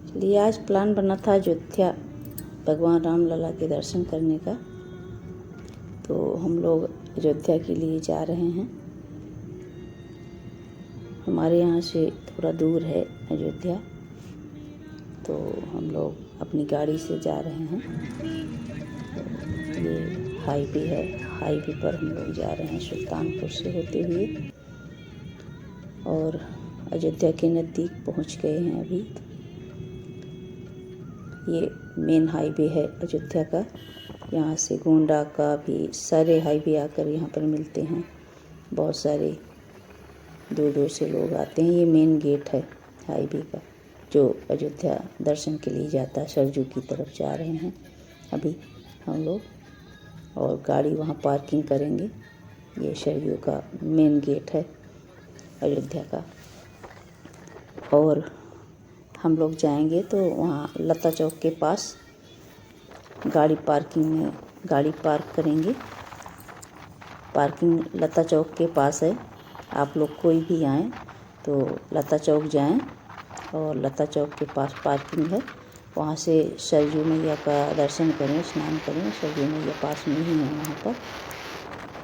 चलिए, आज प्लान बना था अयोध्या भगवान राम लला के दर्शन करने का। तो हम लोग अयोध्या के लिए जा रहे हैं। हमारे यहाँ से थोड़ा दूर है अयोध्या, तो हम लोग अपनी गाड़ी से जा रहे हैं। ये हाईवे है, हाईवे पर हम लोग जा रहे हैं सुल्तानपुर से होते हुए, और अयोध्या के नज़दीक पहुँच गए हैं अभी। ये मेन हाईवे है अयोध्या का। यहाँ से गोंडा का भी सारे हाईवे आकर यहाँ पर मिलते हैं। बहुत सारे दूर दूर से लोग आते हैं। ये मेन गेट है हाईवे का, जो अयोध्या दर्शन के लिए जाता है। सरजू की तरफ जा रहे हैं अभी हम लोग, और गाड़ी वहाँ पार्किंग करेंगे। ये सरजू का मेन गेट है अयोध्या का। और हम लोग जाएंगे तो वहाँ लता चौक के पास गाड़ी पार्किंग में गाड़ी पार्क करेंगे। पार्किंग लता चौक के पास है। आप लोग कोई भी आएँ तो लता चौक जाएं, और लता चौक के पास पार्किंग है। वहाँ से सरजू मैया का दर्शन करें, स्नान करें। सरजू मैया पास में ही है वहाँ पर।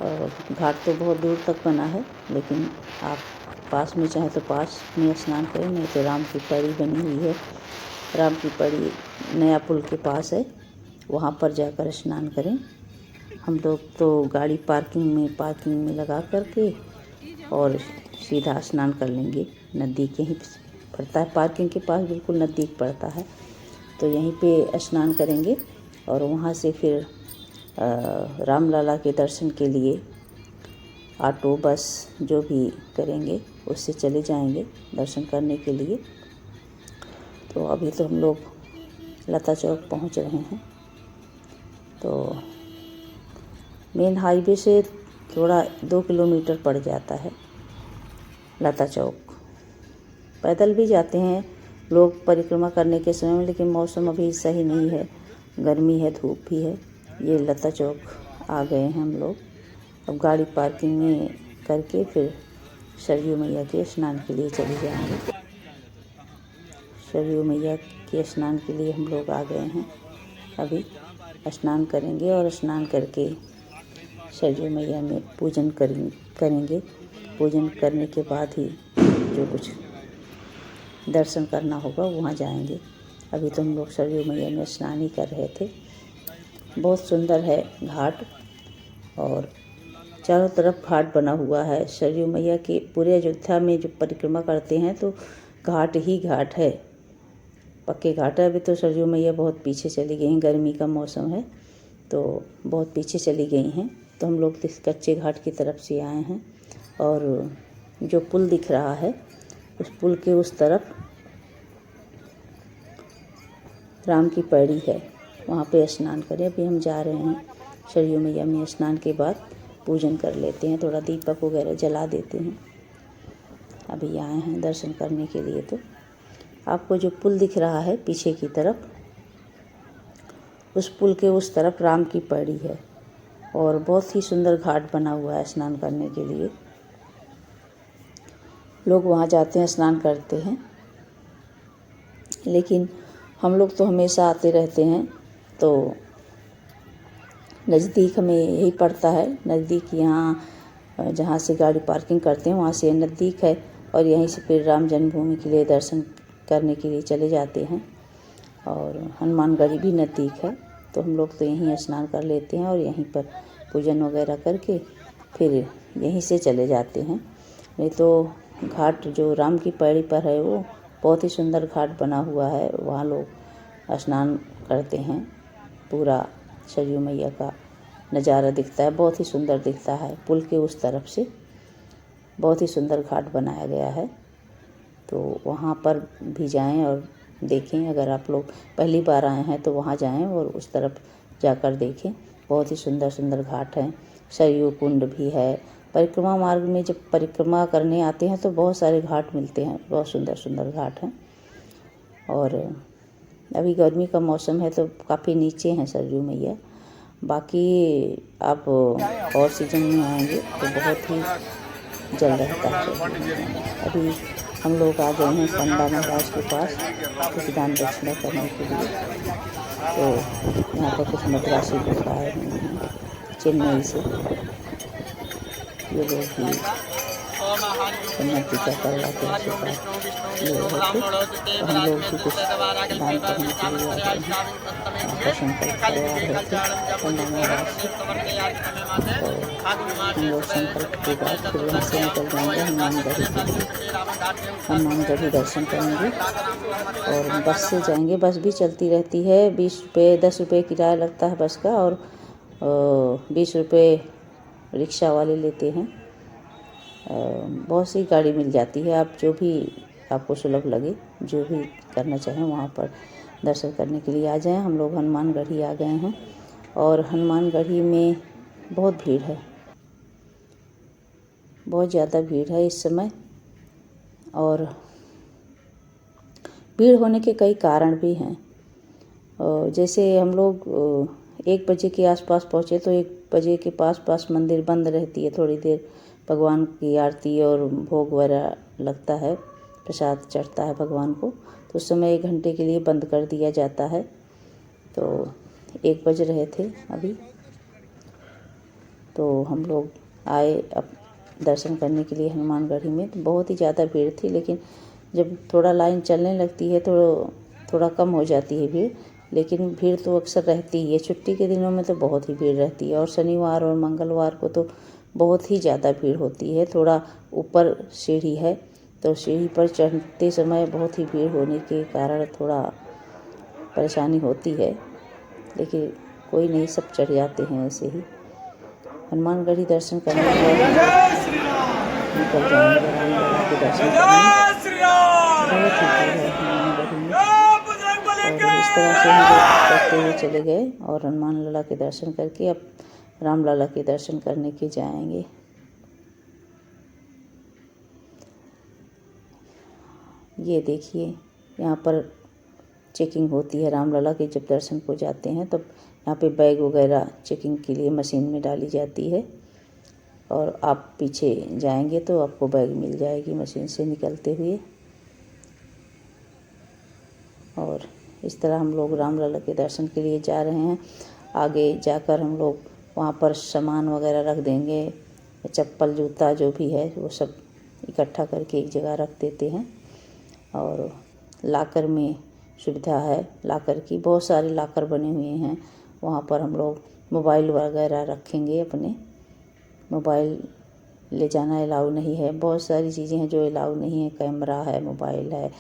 और घाट तो बहुत दूर तक बना है, लेकिन आप पास में चाहे तो पास में स्नान करें, नहीं तो राम की पड़ी बनी हुई है। राम की पड़ी नया पुल के पास है, वहाँ पर जाकर स्नान करें। हम लोग तो गाड़ी पार्किंग में लगा करके और सीधा स्नान कर लेंगे। नज़दीक यहीं पड़ता है, पार्किंग के पास बिल्कुल नज़दीक पड़ता है, तो यहीं पे स्नान करेंगे। और वहाँ से फिर रामलला के दर्शन के लिए ऑटो बस जो भी करेंगे उससे चले जाएंगे दर्शन करने के लिए। तो अभी तो हम लोग लता चौक पहुँच रहे हैं। तो मेन हाईवे से थोड़ा 2 किलोमीटर पड़ जाता है लता चौक। पैदल भी जाते हैं लोग परिक्रमा करने के समय में, लेकिन मौसम अभी सही नहीं है, गर्मी है, धूप भी है। ये लता चौक आ गए हैं हम लोग। अब गाड़ी पार्किंग में करके फिर सरयू मैया के स्नान के लिए चले जाएंगे। सरयू मैया के स्नान के लिए हम लोग आ गए हैं। अभी स्नान करेंगे, और स्नान करके सरयू मैया में पूजन करेंगे। पूजन करने के बाद ही जो कुछ दर्शन करना होगा वहाँ जाएंगे। अभी तो हम लोग सरयू मैया में स्नान ही कर रहे थे। बहुत सुंदर है घाट, और चारों तरफ घाट बना हुआ है। सरयू मैया के पूरे अयोध्या में जो परिक्रमा करते हैं तो घाट ही घाट है, पक्के घाट है। अभी तो सरयू मैया बहुत पीछे चली गई हैं, गर्मी का मौसम है तो बहुत पीछे चली गई हैं। तो हम लोग इस कच्चे घाट की तरफ से आए हैं, और जो पुल दिख रहा है उस पुल के उस तरफ राम की पैड़ी है, वहाँ पे स्नान करें। अभी हम जा रहे हैं सरयू मैया में। स्नान के बाद पूजन कर लेते हैं, थोड़ा दीपक वगैरह जला देते हैं। अभी आए हैं दर्शन करने के लिए। तो आपको जो पुल दिख रहा है पीछे की तरफ, उस पुल के उस तरफ राम की पैड़ी है, और बहुत ही सुंदर घाट बना हुआ है स्नान करने के लिए। लोग वहाँ जाते हैं, स्नान करते हैं। लेकिन हम लोग तो हमेशा आते रहते हैं, तो नज़दीक हमें यही पड़ता है। नज़दीक यहाँ जहाँ से गाड़ी पार्किंग करते हैं वहाँ से नज़दीक है, और यहीं से फिर राम जन्मभूमि के लिए दर्शन करने के लिए चले जाते हैं। और हनुमानगढ़ी भी नज़दीक है, तो हम लोग तो यहीं स्नान कर लेते हैं, और यहीं पर पूजन वगैरह करके फिर यहीं से चले जाते हैं। नहीं तो घाट जो राम की पैड़ी पर है वो बहुत ही सुंदर घाट बना हुआ है, वहाँ लोग स्नान करते हैं। पूरा सरयू मैया का नज़ारा दिखता है, बहुत ही सुंदर दिखता है। पुल के उस तरफ से बहुत ही सुंदर घाट बनाया गया है, तो वहाँ पर भी जाएं और देखें। अगर आप लोग पहली बार आए हैं तो वहाँ जाएं और उस तरफ जाकर देखें। बहुत ही सुंदर सुंदर घाट हैं। सरयू कुंड भी है। परिक्रमा मार्ग में जब परिक्रमा करने आते हैं तो बहुत सारे घाट मिलते हैं, बहुत सुंदर सुंदर घाट हैं। और अभी गर्मी का मौसम है तो काफ़ी नीचे हैं सरयू मैया। बाकी आप और सीजन में आएंगे तो बहुत ही जल रहता है। अभी हम लोग आ गए हैं पंडा महाराज के पास कुछ दान दक्षिणा करने के लिए। तो यहाँ पर कुछ मद्रासी लोग आए हुए हैं चेन्नई से। ये लोग भी चंदन टीका करवाते आशीर्वाद ले रहे थे। तो हम लोग भी कुछ दान करने के लिए आ गए हैं। यहाँ पर संकल्प करवा रहे थे पंडा महाराज से। तो हम लोग संकल्प के बाद फिर वहाँ से निकल जाएंगे हनुमानगढ़ी के लिए। हनुमानगढ़ी दर्शन करेंगे और बस से जाएंगे। बस भी चलती रहती है। 20 रुपये 10 रुपये किराया लगता है बस का और 20 रुपये रिक्शा वाले लेते हैं। बहुत सी गाड़ी मिल जाती है। आप जो भी आपको सुलभ लगे, जो भी करना चाहें वहाँ पर दर्शन करने के लिए आ जाएं। हम लोग हनुमानगढ़ी आ गए हैं और हनुमानगढ़ी में बहुत भीड़ है, बहुत ज़्यादा भीड़ है इस समय। और भीड़ होने के कई कारण भी हैं। जैसे हम लोग 1 बजे के आसपास पहुँचे तो 1 बजे के पास मंदिर बंद रहती है थोड़ी देर। भगवान की आरती और भोग वगैरह लगता है, प्रसाद चढ़ता है भगवान को, तो उस समय 1 घंटे के लिए बंद कर दिया जाता है। तो 1 बज रहे थे अभी। तो हम लोग आए अब दर्शन करने के लिए हनुमानगढ़ी में। तो बहुत ही ज़्यादा भीड़ थी, लेकिन जब थोड़ा लाइन चलने लगती है तो थोड़ा कम हो जाती है भीड़, लेकिन भीड़ तो अक्सर रहती ही है। छुट्टी के दिनों में तो बहुत ही भीड़ रहती है और शनिवार और मंगलवार को तो बहुत ही ज़्यादा भीड़ होती है। थोड़ा ऊपर सीढ़ी है तो सीढ़ी पर चढ़ते समय बहुत ही भीड़ होने के कारण थोड़ा परेशानी होती है, लेकिन कोई नहीं, सब चढ़ जाते हैं ऐसे ही। हनुमानगढ़ी दर्शन करने के बाद निकल जाएंगे रामलला के दर्शन करने। बहुत ही भीड़ है हनुमानगढ़ी में। और इस तरह से हम लोग करते हुए चले गए और हनुमान लला के दर्शन करके अब रामलला के दर्शन करने के जाएंगे। ये देखिए, यहाँ पर चेकिंग होती है रामलला के। जब दर्शन को जाते हैं तब यहाँ पे बैग वगैरह चेकिंग के लिए मशीन में डाली जाती है और आप पीछे जाएंगे तो आपको बैग मिल जाएगी मशीन से निकलते हुए। और इस तरह हम लोग रामलला के दर्शन के लिए जा रहे हैं। आगे जाकर हम लोग वहाँ पर सामान वगैरह रख देंगे, चप्पल जूता जो भी है वो सब इकट्ठा करके एक जगह रख देते हैं। और लाकर में सुविधा है, लाकर की बहुत सारे लाकर बने हुए हैं। वहाँ पर हम लोग मोबाइल वगैरह रखेंगे अपने। मोबाइल ले जाना अलाउ नहीं है। बहुत सारी चीज़ें हैं जो अलाउ नहीं है। कैमरा है, मोबाइल है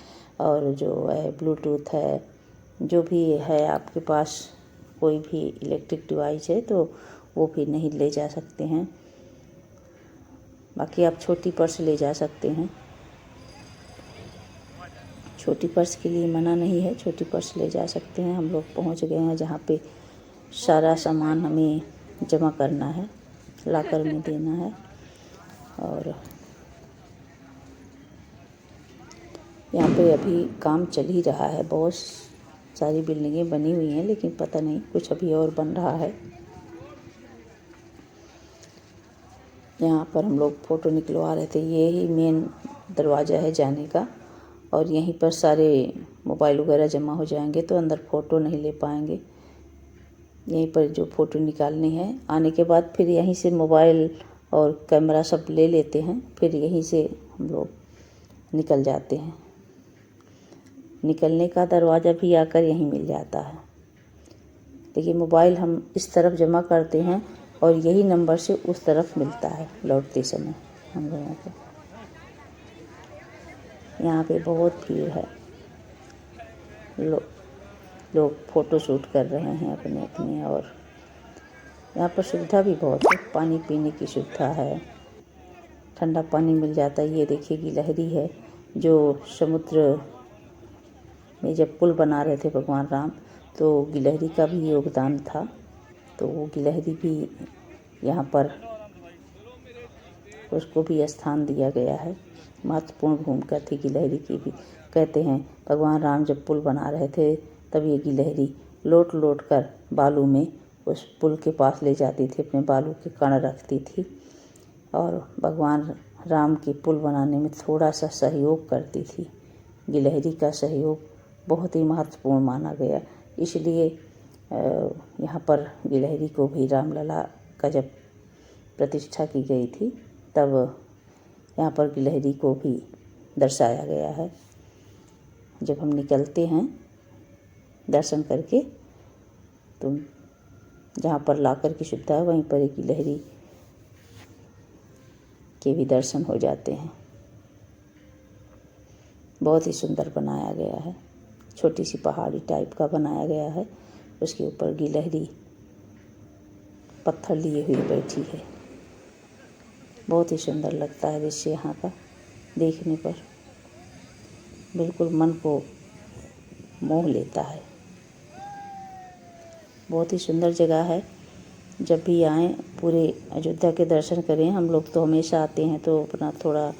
और जो है ब्लूटूथ है, जो भी है आपके पास कोई भी इलेक्ट्रिक डिवाइस है तो वो भी नहीं ले जा सकते हैं। बाकी आप छोटी पर्स ले जा सकते हैं। छोटी पर्स के लिए मना नहीं है, छोटी पर्स ले जा सकते हैं। हम लोग पहुंच गए हैं जहाँ पे सारा सामान हमें जमा करना है, लाकर में देना है। और यहाँ पे अभी काम चल ही रहा है। बहुत सारी बिल्डिंगें बनी हुई हैं, लेकिन पता नहीं कुछ अभी और बन रहा है। यहाँ पर हम लोग फ़ोटो निकलवा रहे थे। ये ही मेन दरवाज़ा है जाने का और यहीं पर सारे मोबाइल वगैरह जमा हो जाएंगे तो अंदर फ़ोटो नहीं ले पाएंगे। यहीं पर जो फ़ोटो निकालनी है, आने के बाद फिर यहीं से मोबाइल और कैमरा सब ले लेते हैं। फिर यहीं से हम लोग निकल जाते हैं। निकलने का दरवाज़ा भी आकर यहीं मिल जाता है। देखिए, मोबाइल हम इस तरफ जमा करते हैं और यही नंबर से उस तरफ मिलता है लौटते समय हम लोगों को। यहाँ पे बहुत भीड़ है। लोग फ़ोटो शूट कर रहे हैं अपने अपने। और यहाँ पर सुविधा भी बहुत है। पानी पीने की सुविधा है, ठंडा पानी मिल जाता है। ये देखिए गिलहरी है जो समुद्र में जब पुल बना रहे थे भगवान राम तो गिलहरी का भी योगदान था। तो वो गिलहरी भी यहाँ पर उसको भी स्थान दिया गया है। महत्वपूर्ण भूमिका थी गिलहरी की भी। कहते हैं भगवान राम जब पुल बना रहे थे तब ये गिलहरी लोट लोट कर बालू में उस पुल के पास ले जाती थी, अपने बालू के कण रखती थी और भगवान राम के पुल बनाने में थोड़ा सा सहयोग करती थी। गिलहरी का सहयोग बहुत ही महत्वपूर्ण माना गया, इसलिए यहाँ पर गिलहरी को भी रामलला का जब प्रतिष्ठा की गई थी तब यहाँ पर गिलहरी को भी दर्शाया गया है। जब हम निकलते हैं दर्शन करके तो जहाँ पर लाकर की सुविधा है वहीं पर एक गिलहरी के भी दर्शन हो जाते हैं। बहुत ही सुंदर बनाया गया है, छोटी सी पहाड़ी टाइप का बनाया गया है, उसके ऊपर गिलहरी पत्थर लिए हुए बैठी है। बहुत ही सुंदर लगता है दृश्य यहाँ का देखने पर, बिल्कुल मन को मोह लेता है। बहुत ही सुंदर जगह है, जब भी आएँ पूरे अयोध्या के दर्शन करें। हम लोग तो हमेशा आते हैं तो अपना थोड़ा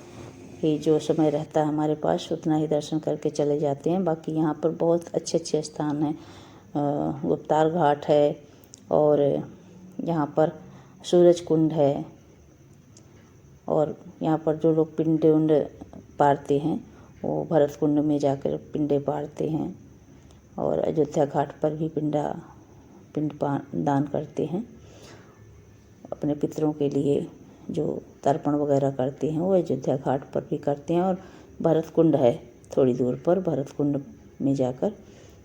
ही जो समय रहता है हमारे पास उतना ही दर्शन करके चले जाते हैं। बाकी यहाँ पर बहुत अच्छे अच्छे स्थान हैं, गुप्तार घाट है और यहाँ पर सूरज कुंड है, और यहाँ पर जो लोग पिंडे उंड पारते हैं वो भरत कुंड में जाकर पिंडे पारते हैं, और अयोध्या घाट पर भी पिंड दान करते हैं। अपने पितरों के लिए जो तर्पण वगैरह करते हैं वो अयोध्या घाट पर भी करते हैं, और भरत कुंड है थोड़ी दूर पर, भरत कुंड में जाकर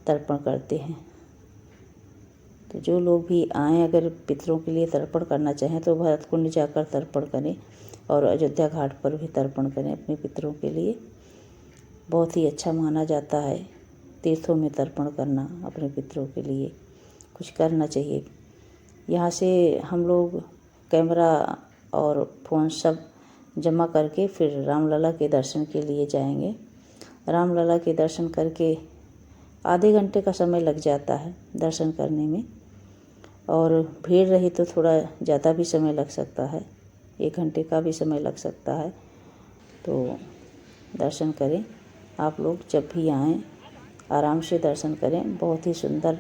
तर्पण करते हैं। तो जो लोग भी आएँ अगर पितरों के लिए तर्पण करना चाहें तो भरत कुंड जाकर तर्पण करें, और अयोध्या घाट पर भी तर्पण करें अपने पितरों के लिए। बहुत ही अच्छा माना जाता है तीर्थों में तर्पण करना, अपने पितरों के लिए कुछ करना चाहिए। यहाँ से हम लोग कैमरा और फ़ोन सब जमा करके फिर रामलला के दर्शन के लिए जाएंगे। रामलला के दर्शन करके आधे घंटे का समय लग जाता है दर्शन करने में, और भीड़ रही तो थोड़ा ज़्यादा भी समय लग सकता है, 1 घंटे का भी समय लग सकता है। तो दर्शन करें आप लोग, जब भी आएँ आराम से दर्शन करें। बहुत ही सुंदर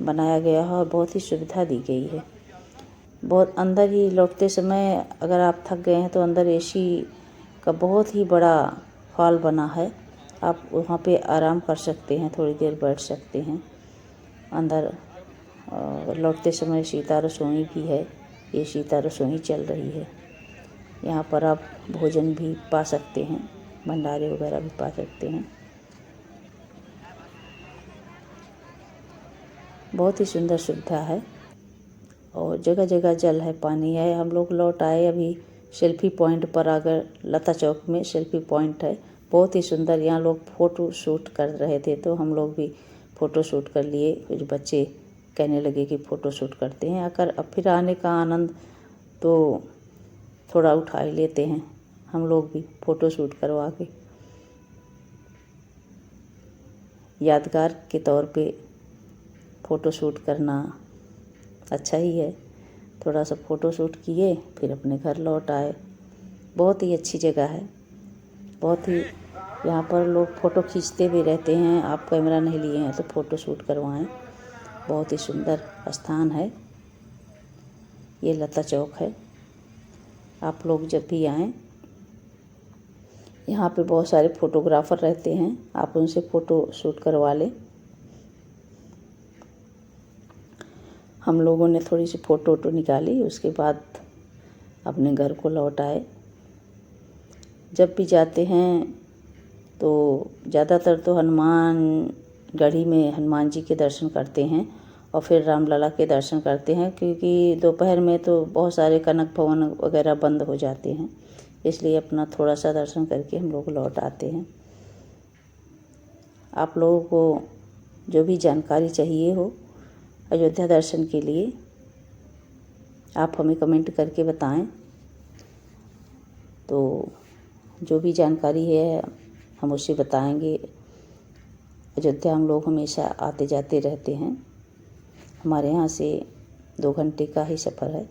बनाया गया है और बहुत ही सुविधा दी गई है। बहुत अंदर ही लौटते समय अगर आप थक गए हैं तो अंदर एसी का बहुत ही बड़ा हॉल बना है, आप वहाँ पे आराम कर सकते हैं, थोड़ी देर बैठ सकते हैं। अंदर लौटते समय सीता रसोई भी है, ये सीता रसोई चल रही है। यहाँ पर आप भोजन भी पा सकते हैं, भंडारे वगैरह भी पा सकते हैं। बहुत ही सुंदर सुविधा है, और जगह जगह जल है, पानी है। हम लोग लौट आए अभी सेल्फी पॉइंट पर, अगर लता चौक में सेल्फी पॉइंट है, बहुत ही सुंदर। यहाँ लोग फ़ोटो शूट कर रहे थे तो हम लोग भी फ़ोटो शूट कर लिए। कुछ बच्चे कहने लगे कि फ़ोटो शूट करते हैं आकर, अब फिर आने का आनंद तो थोड़ा उठा ही लेते हैं हम लोग भी फ़ोटो शूट करवा के। यादगार के तौर पे फ़ोटो शूट करना अच्छा ही है। थोड़ा सा फ़ोटो शूट किए फिर अपने घर लौट आए। बहुत ही अच्छी जगह है, बहुत ही यहाँ पर लोग फ़ोटो खींचते भी रहते हैं। आप कैमरा नहीं लिए हैं तो फ़ोटो शूट करवाएं। बहुत ही सुंदर स्थान है, ये लता चौक है। आप लोग जब भी आएँ, यहाँ पे बहुत सारे फ़ोटोग्राफ़र रहते हैं, आप उनसे फ़ोटो शूट करवा लें। हम लोगों ने थोड़ी सी फ़ोटो निकाली, उसके बाद अपने घर को लौट आए। जब भी जाते हैं तो ज़्यादातर तो हनुमानगढ़ी में हनुमान जी के दर्शन करते हैं और फिर रामलला के दर्शन करते हैं, क्योंकि दोपहर में तो बहुत सारे कनक भवन वगैरह बंद हो जाते हैं, इसलिए अपना थोड़ा सा दर्शन करके हम लोग लौट आते हैं। आप लोगों को जो भी जानकारी चाहिए हो अयोध्या दर्शन के लिए, आप हमें कमेंट करके बताएं। तो जो भी जानकारी है हम उसे बताएंगे। अयोध्या हम लोग हमेशा आते जाते रहते हैं, हमारे यहाँ से 2 घंटे का ही सफ़र है।